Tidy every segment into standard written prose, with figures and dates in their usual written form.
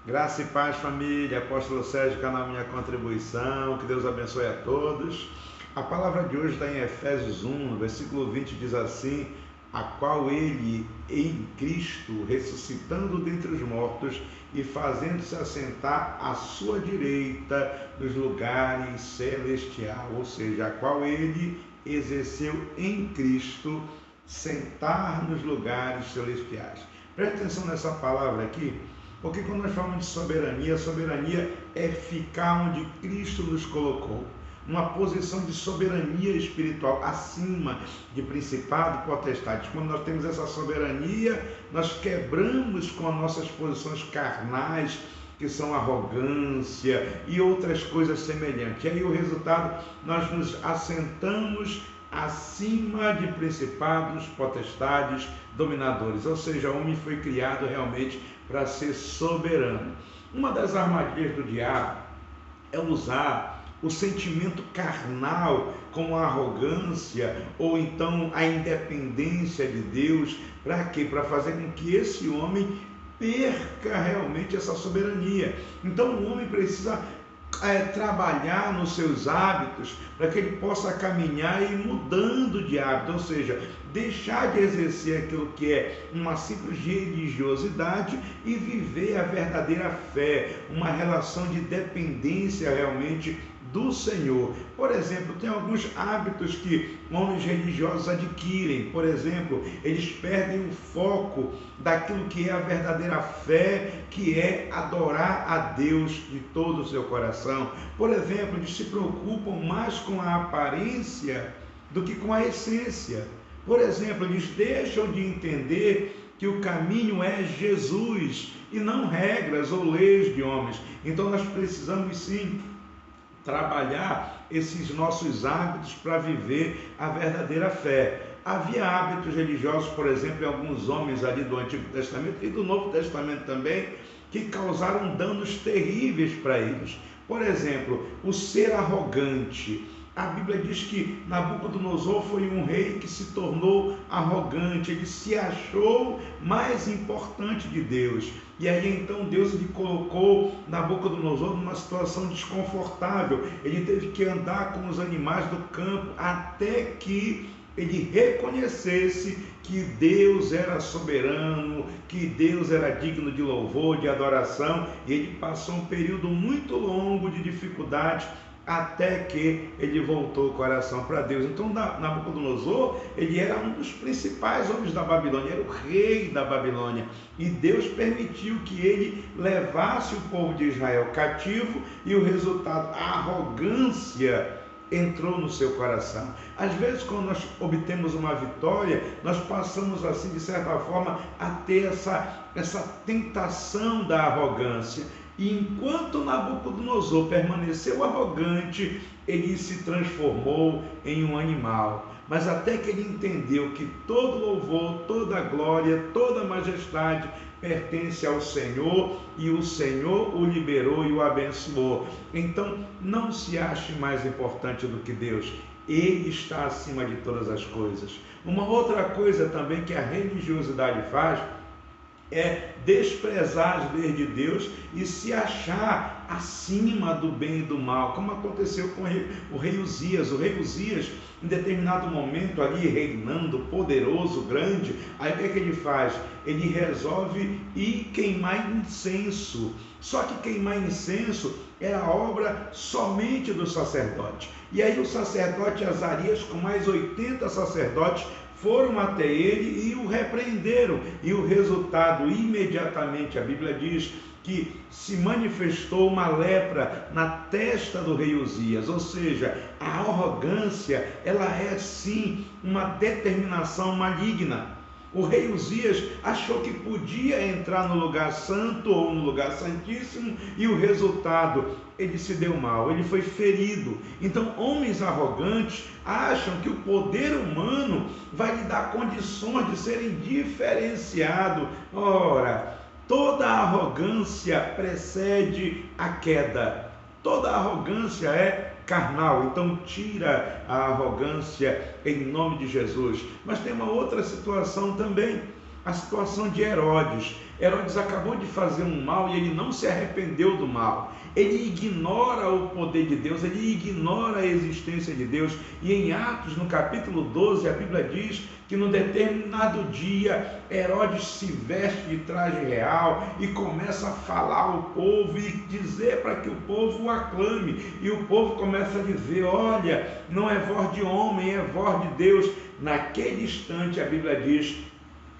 Graça e paz, família. Apóstolo Sérgio, canal Minha Contribuição. Que Deus abençoe a todos. A palavra de hoje está em Efésios 1, no versículo 20, diz assim: a qual ele, em Cristo, ressuscitando dentre os mortos e fazendo-se assentar à sua direita nos lugares celestiais. Ou seja, a qual ele exerceu em Cristo sentar nos lugares celestiais. Preste atenção nessa palavra aqui. Porque quando nós falamos de soberania, soberania é ficar onde Cristo nos colocou. Uma posição de soberania espiritual, acima de principado e potestades. Quando nós temos essa soberania, nós quebramos com as nossas posições carnais, que são arrogância e outras coisas semelhantes. E aí o resultado, nós nos assentamos acima de principados, potestades, dominadores. Ou seja, o homem foi criado realmente para ser soberano. Uma das armadilhas do diabo é usar o sentimento carnal como a arrogância ou então a independência de Deus. Para quê? Para fazer com que esse homem perca realmente essa soberania. Então o homem precisa trabalhar nos seus hábitos para que ele possa caminhar e ir mudando de hábito, ou seja, deixar de exercer aquilo que é uma simples religiosidade e viver a verdadeira fé, uma relação de dependência realmente do Senhor. Por exemplo, tem alguns hábitos que homens religiosos adquirem. Por exemplo, eles perdem o foco daquilo que é a verdadeira fé, que é adorar a Deus de todo o seu coração. Por exemplo, eles se preocupam mais com a aparência do que com a essência. Por exemplo, eles deixam de entender que o caminho é Jesus e não regras ou leis de homens. Então nós precisamos sim trabalhar esses nossos hábitos para viver a verdadeira fé. Havia hábitos religiosos, por exemplo, em alguns homens ali do Antigo Testamento e do Novo Testamento também, que causaram danos terríveis para eles. Por exemplo, o ser arrogante. A Bíblia diz que Nabucodonosor foi um rei que se tornou arrogante, ele se achou mais importante de Deus. E aí então Deus lhe colocou Nabucodonosor numa situação desconfortável. Ele teve que andar com os animais do campo até que ele reconhecesse que Deus era soberano, que Deus era digno de louvor, de adoração. E ele passou um período muito longo de dificuldade até que ele voltou o coração para Deus. Então Nabucodonosor, ele era um dos principais homens da Babilônia, era o rei da Babilônia, e Deus permitiu que ele levasse o povo de Israel cativo, e o resultado, a arrogância entrou no seu coração. Às vezes, quando nós obtemos uma vitória, nós passamos assim, de certa forma, a ter essa tentação da arrogância. E enquanto Nabucodonosor permaneceu arrogante, ele se transformou em um animal. Mas até que ele entendeu que todo louvor, toda glória, toda majestade pertence ao Senhor, e o Senhor o liberou e o abençoou. Então, não se ache mais importante do que Deus. Ele está acima de todas as coisas. Uma outra coisa também que a religiosidade faz é desprezar as leis de Deus e se achar acima do bem e do mal, como aconteceu com o rei Uzias. O rei Uzias, em determinado momento ali, reinando, poderoso, grande, aí o que é que ele faz? Ele resolve ir queimar incenso. Só que queimar incenso era obra somente do sacerdote. E aí o sacerdote Azarias, com mais 80 sacerdotes, foram até ele e o repreenderam. E o resultado, imediatamente, a Bíblia diz que se manifestou uma lepra na testa do rei Uzias. Ou seja, a arrogância, ela é sim uma determinação maligna. O rei Uzias achou que podia entrar no lugar santo ou no lugar santíssimo, e o resultado, ele se deu mal, ele foi ferido. Então, homens arrogantes acham que o poder humano vai lhe dar condições de serem diferenciados. Ora, toda arrogância precede a queda. Toda arrogância é carnal. Então tira a arrogância em nome de Jesus. Mas tem uma outra situação também. a situação de Herodes. Herodes acabou de fazer um mal e ele não se arrependeu do mal. Ele ignora o poder de Deus, ele ignora a existência de Deus. E em Atos, no capítulo 12, a Bíblia diz que num determinado dia, Herodes se veste de traje real e começa a falar ao povo e dizer para que o povo o aclame. E o povo começa a dizer: olha, não é voz de homem, é voz de Deus. Naquele instante, a Bíblia diz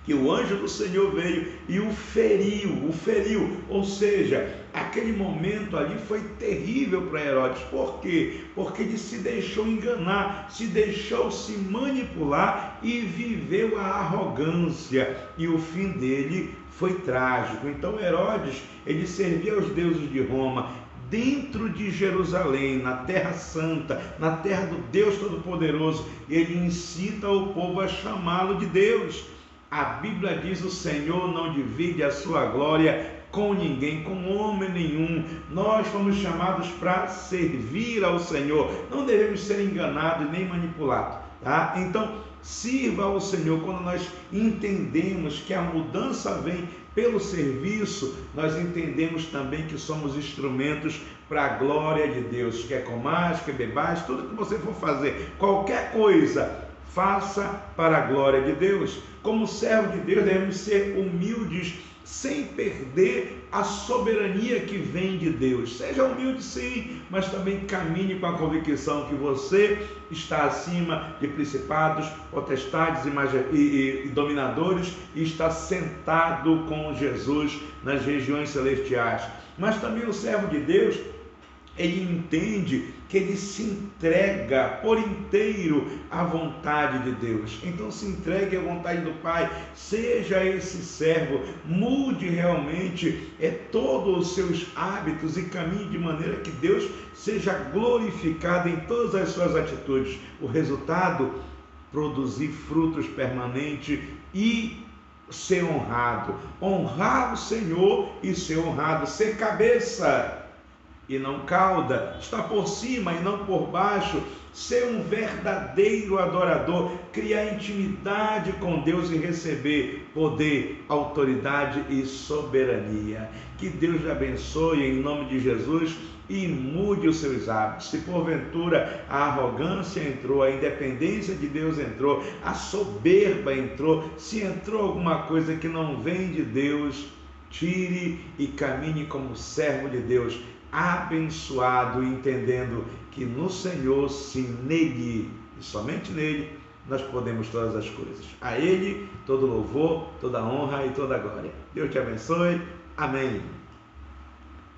que o anjo do Senhor veio e o feriu, ou seja, aquele momento ali foi terrível para Herodes. Por quê? Porque ele se deixou enganar, se deixou se manipular e viveu a arrogância, e o fim dele foi trágico. Então Herodes, ele servia aos deuses de Roma, dentro de Jerusalém, na terra santa, na terra do Deus Todo-Poderoso, ele incita o povo a chamá-lo de Deus. A Bíblia diz: o Senhor não divide a sua glória com ninguém, com homem nenhum. Nós fomos chamados para servir ao Senhor, não devemos ser enganados nem manipulados, tá? Então, sirva ao Senhor. Quando nós entendemos que a mudança vem pelo serviço, nós entendemos também que somos instrumentos para a glória de Deus. Quer comais, quer bebais, tudo que você for fazer, qualquer coisa, faça para a glória de Deus. Como servo de Deus, devemos ser humildes, sem perder a soberania que vem de Deus. Seja humilde sim, mas também caminhe com a convicção que você está acima de principados, potestades e dominadores, e está sentado com Jesus nas regiões celestiais. Mas também o servo de Deus, ele entende que ele se entrega por inteiro à vontade de Deus. Então se entregue à vontade do Pai, seja esse servo, mude realmente todos os seus hábitos e caminhe de maneira que Deus seja glorificado em todas as suas atitudes. O resultado: produzir frutos permanentes e ser honrado. Honrar o Senhor e ser honrado, ser cabeça e não cauda, estar por cima e não por baixo, ser um verdadeiro adorador, criar intimidade com Deus e receber poder, autoridade e soberania. Que Deus lhe abençoe em nome de Jesus e mude os seus hábitos. Se porventura a arrogância entrou, a independência de Deus entrou, a soberba entrou, se entrou alguma coisa que não vem de Deus, tire e caminhe como servo de Deus, abençoado, entendendo que no Senhor, sim, nele e somente nele, nós podemos todas as coisas. A Ele todo louvor, toda honra e toda glória. Deus te abençoe. Amém.